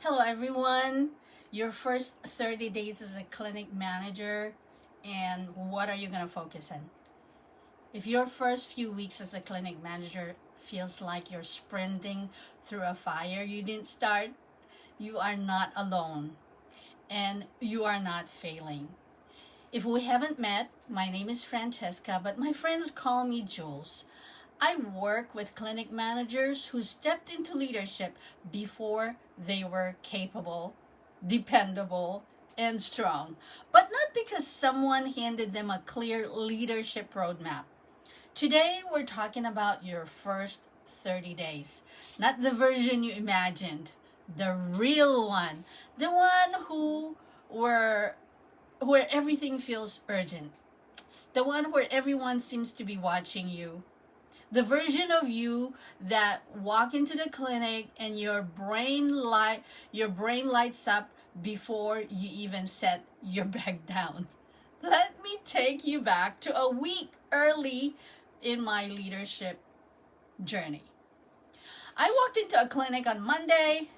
Hello everyone, your first 30 days as a clinic manager, and what are you going to focus on? If your first few weeks as a clinic manager feels like you're sprinting through a fire you didn't start, you are not alone and you are not failing. If we haven't met, my name is Francesca, but my friends call me Jules. I work with clinic managers who stepped into leadership before they were capable, dependable, and strong, but not because someone handed them a clear leadership roadmap. Today, we're talking about your first 30 days, not the version you imagined, the real one, the one where everything feels urgent, the one where everyone seems to be watching you, the version of you that walk into the clinic and your brain lights up before you even set your bag down. Let me take you back to a week early in my leadership journey. I walked into a clinic on Monday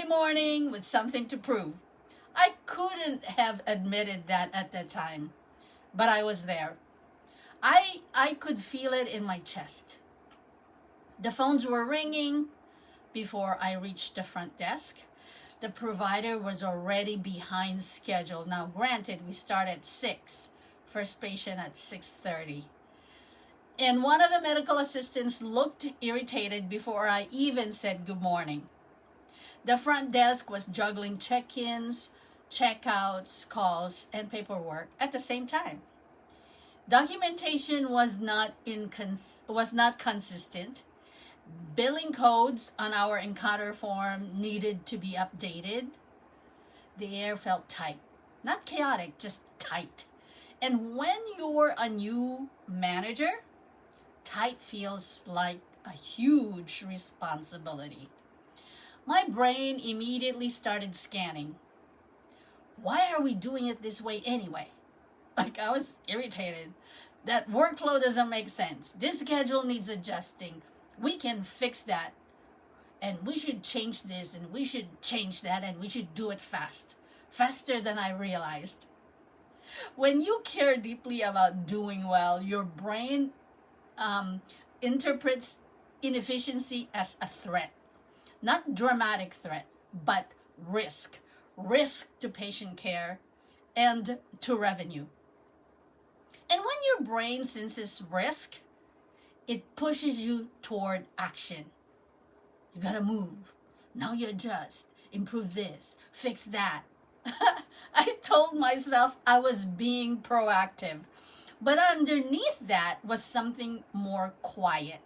morning with something to prove. I couldn't have admitted that at the time, but I was there. I could feel it in my chest. The phones were ringing before I reached the front desk. The provider was already behind schedule. Now, granted, we start at 6, first patient at 6:30. And one of the medical assistants looked irritated before I even said good morning. The front desk was juggling check-ins, checkouts, calls, and paperwork at the same time. Documentation was not consistent. Billing codes on our encounter form needed to be updated. The air felt tight. Not chaotic, just tight. And when you're a new manager, tight feels like a huge responsibility. My brain immediately started scanning. Why are we doing it this way anyway? I was irritated. That workflow doesn't make sense. This schedule needs adjusting. We can fix that. And we should change this, and we should change that, and we should do it fast. Faster than I realized. When you care deeply about doing well, your brain interprets inefficiency as a threat. Not dramatic threat, but risk. Risk to patient care and to revenue. And when your brain senses risk, it pushes you toward action. You gotta move. Now you adjust, improve this, fix that. I told myself I was being proactive, but underneath that was something more quiet.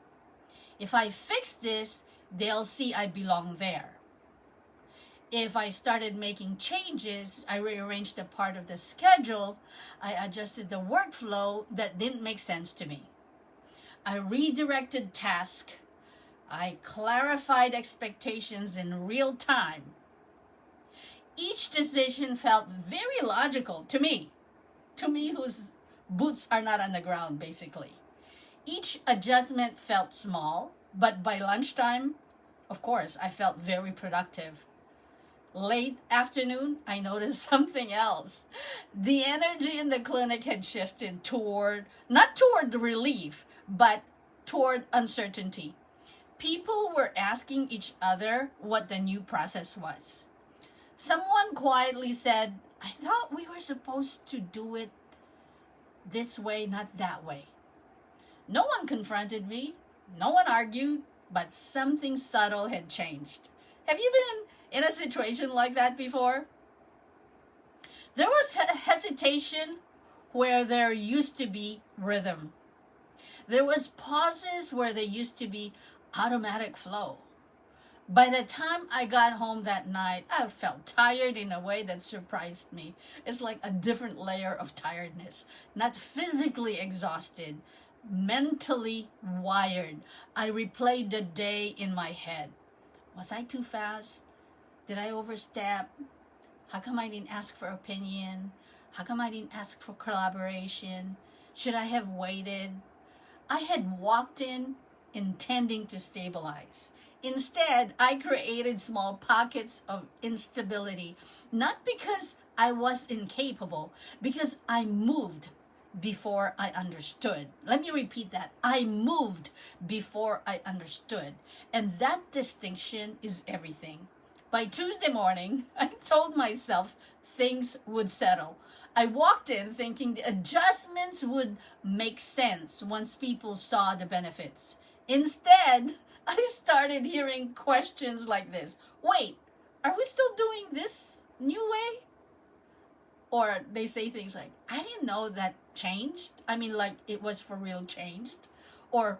If I fix this, they'll see I belong there. If I started making changes, I rearranged a part of the schedule, I adjusted the workflow that didn't make sense to me. I redirected tasks, I clarified expectations in real time. Each decision felt very logical to me whose boots are not on the ground, basically. Each adjustment felt small, but by lunchtime, of course, I felt very productive. Late afternoon, I noticed something else. The energy in the clinic had shifted not toward relief, but toward uncertainty. People were asking each other what the new process was. Someone quietly said, I thought we were supposed to do it this way, not that way. No one confronted me, no one argued, but something subtle had changed. Have you been in a situation like that before? There was hesitation where there used to be rhythm. There was pauses where there used to be automatic flow. By the time I got home that night, I felt tired in a way that surprised me. It's like a different layer of tiredness. Not physically exhausted, mentally wired. I replayed the day in my head. Was I too fast? Did I overstep? How come I didn't ask for opinion? How come I didn't ask for collaboration? Should I have waited? I had walked in intending to stabilize, Instead, I created small pockets of instability, not because I was incapable, because I moved before I understood. Let me repeat that. I moved before I understood. And that distinction is everything. By Tuesday morning, I told myself things would settle. I walked in thinking the adjustments would make sense once people saw the benefits. Instead, I started hearing questions like this. Wait, are we still doing this new way? Or they say things like, I didn't know that changed. I mean, like it was for real changed. Or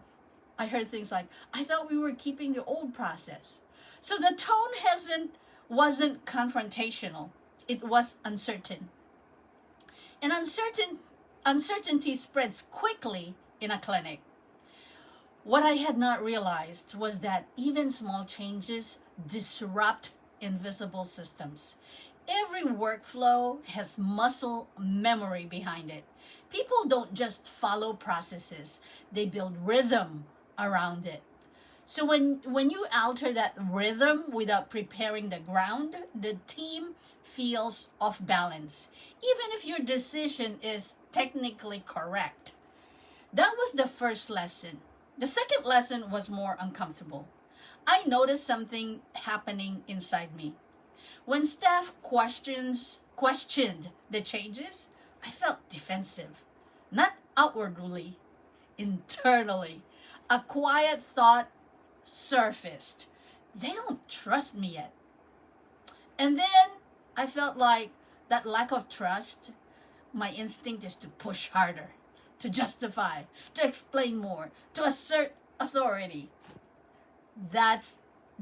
I heard things like, I thought we were keeping the old process. So the tone wasn't confrontational. It was uncertain. And uncertainty spreads quickly in a clinic. What I had not realized was that even small changes disrupt invisible systems. Every workflow has muscle memory behind it. People don't just follow processes, they build rhythm around it. So when you alter that rhythm without preparing the ground, the team feels off balance, even if your decision is technically correct. That was the first lesson. The second lesson was more uncomfortable. I noticed something happening inside me. When staff questioned the changes, I felt defensive, not outwardly, internally. A quiet thought surfaced. They don't trust me yet. And then I felt like that lack of trust, my instinct is to push harder, to justify, to explain more, to assert authority. That's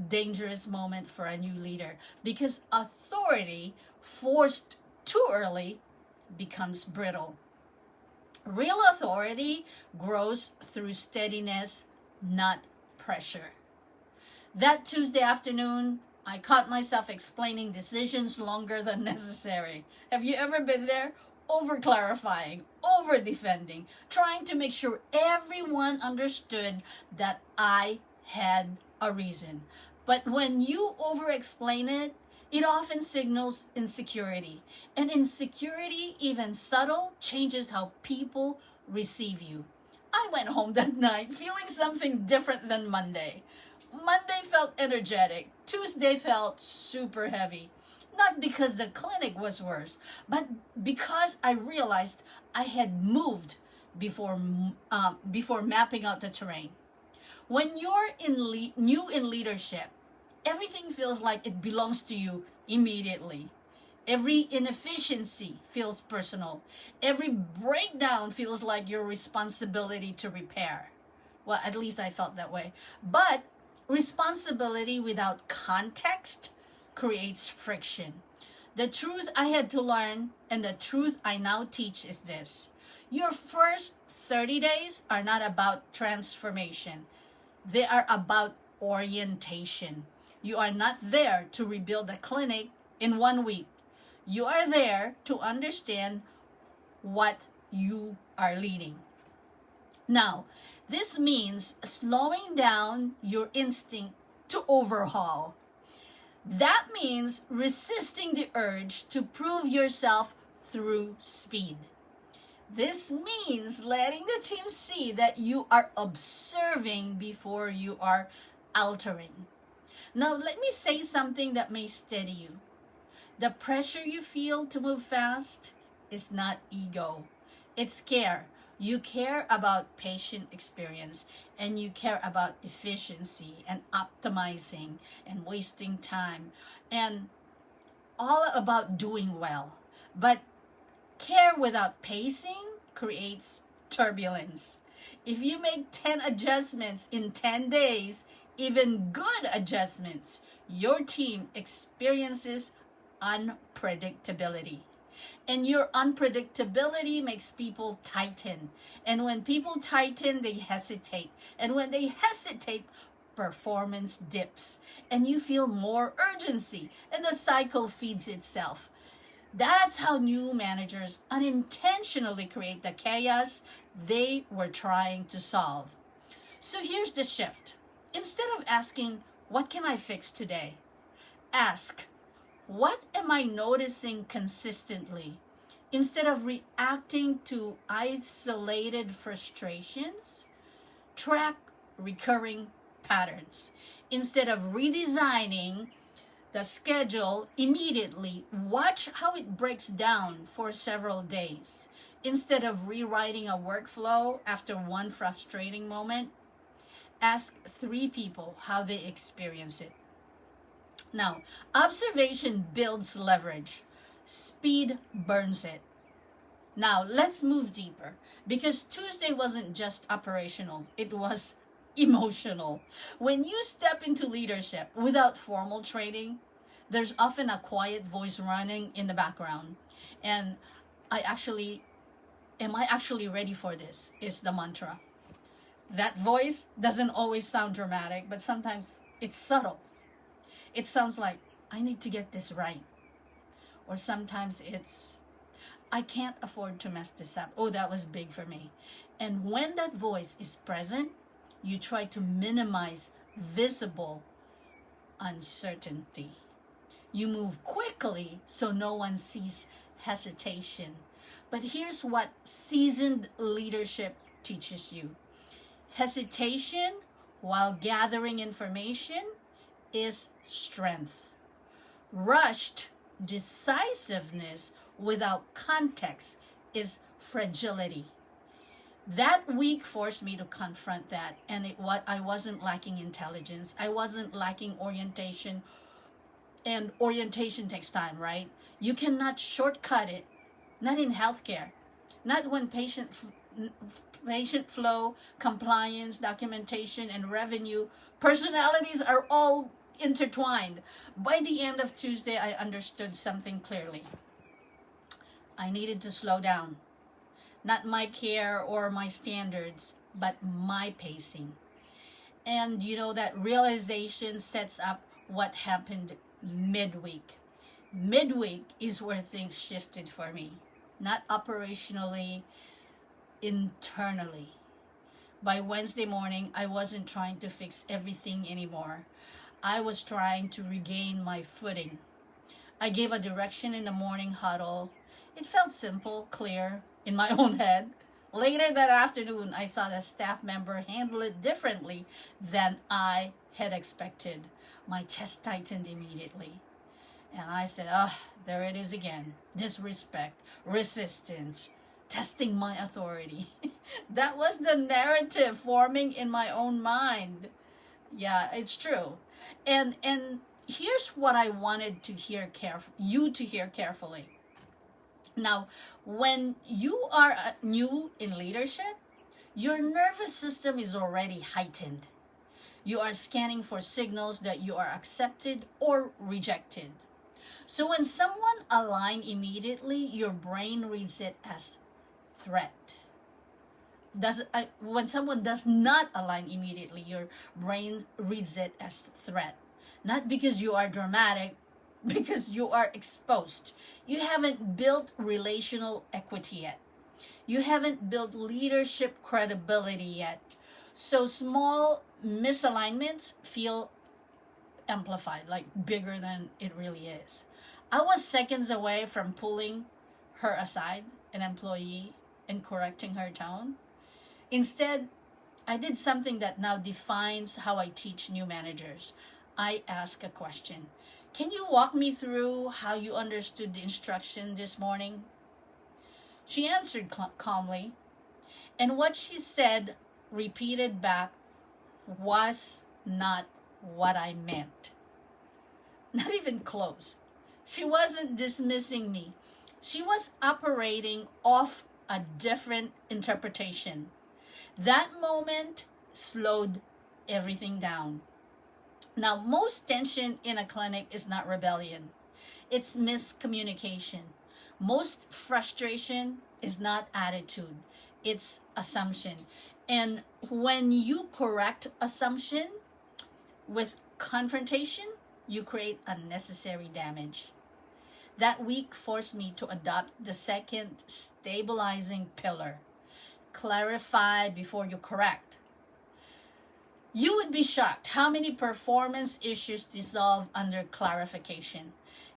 dangerous moment for a new leader because authority forced too early becomes brittle. Real authority grows through steadiness, not pressure. That Tuesday afternoon, I caught myself explaining decisions longer than necessary. Have you ever been there? Over clarifying, over defending, trying to make sure everyone understood that I had a reason. But when you over explain it, it often signals insecurity. And insecurity, even subtle, changes how people receive you. I went home that night feeling something different than Monday. Monday felt energetic. Tuesday felt super heavy. Not because the clinic was worse, but because I realized I had moved before mapping out the terrain. When you're new in leadership, everything feels like it belongs to you immediately. Every inefficiency feels personal. Every breakdown feels like your responsibility to repair. Well, at least I felt that way. But responsibility without context creates friction. The truth I had to learn and the truth I now teach is this. Your first 30 days are not about transformation. They are about orientation. You are not there to rebuild a clinic in 1 week. You are there to understand what you are leading. Now, this means slowing down your instinct to overhaul. That means resisting the urge to prove yourself through speed. This means letting the team see that you are observing before you are altering. Now, let me say something that may steady you. The pressure you feel to move fast is not ego, it's care. You care about patient experience and you care about efficiency and optimizing and wasting time and all about doing well. But care without pacing creates turbulence. If you make 10 adjustments in 10 days, even good adjustments, your team experiences unpredictability. And your unpredictability makes people tighten. And when people tighten, they hesitate. And when they hesitate, performance dips. And you feel more urgency. And the cycle feeds itself. That's how new managers unintentionally create the chaos they were trying to solve. So here's the shift. Instead of asking, What can I fix today? Ask, what am I noticing consistently? Instead of reacting to isolated frustrations, track recurring patterns. Instead of redesigning the schedule immediately, watch how it breaks down for several days. Instead of rewriting a workflow after one frustrating moment, ask 3 people how they experience it. Now, observation builds leverage. Speed burns it. Now, let's move deeper because Tuesday wasn't just operational, it was emotional. When you step into leadership without formal training, there's often a quiet voice running in the background. And am I actually ready for this? Is the mantra. That voice doesn't always sound dramatic, but sometimes it's subtle. It sounds like, I need to get this right. Or sometimes it's, I can't afford to mess this up. Oh, that was big for me. And when that voice is present, you try to minimize visible uncertainty. You move quickly so no one sees hesitation. But here's what seasoned leadership teaches you. Hesitation while gathering information is strength. Rushed decisiveness without context is fragility. That week forced me to confront that, and I wasn't lacking intelligence. I wasn't lacking orientation, and orientation takes time, right? You cannot shortcut it, not in healthcare, not when patient flow, compliance, documentation, and revenue, personalities are all intertwined. By the end of Tuesday, I understood something clearly. I needed to slow down. Not my care or my standards, but my pacing. And that realization sets up what happened midweek. Midweek is where things shifted for me. Not operationally, internally. By Wednesday morning, I wasn't trying to fix everything anymore. I was trying to regain my footing. I gave a direction in the morning huddle. It felt simple, clear, in my own head. Later that afternoon, I saw the staff member handle it differently than I had expected. My chest tightened immediately. And I said, there it is again. Disrespect, resistance, testing my authority. That was the narrative forming in my own mind. Yeah, it's true. And here's what I wanted to hear you to hear carefully. Now, when you are new in leadership, your nervous system is already heightened. You are scanning for signals that you are accepted or rejected. So when someone aligns immediately, your brain reads it as threat. When someone does not align immediately, your brain reads it as threat. Not because you are dramatic, because you are exposed. You haven't built relational equity yet. You haven't built leadership credibility yet. So small misalignments feel amplified, like bigger than it really is. I was seconds away from pulling her aside, an employee, and correcting her tone. Instead, I did something that now defines how I teach new managers. I ask a question. Can you walk me through how you understood the instruction this morning? She answered calmly, and what she said, repeated back, was not what I meant. Not even close. She wasn't dismissing me. She was operating off a different interpretation. That moment slowed everything down. Now, most tension in a clinic is not rebellion. It's miscommunication. Most frustration is not attitude. It's assumption. And when you correct assumption with confrontation, you create unnecessary damage. That week forced me to adopt the second stabilizing pillar. Clarify before you correct. You would be shocked how many performance issues dissolve under clarification.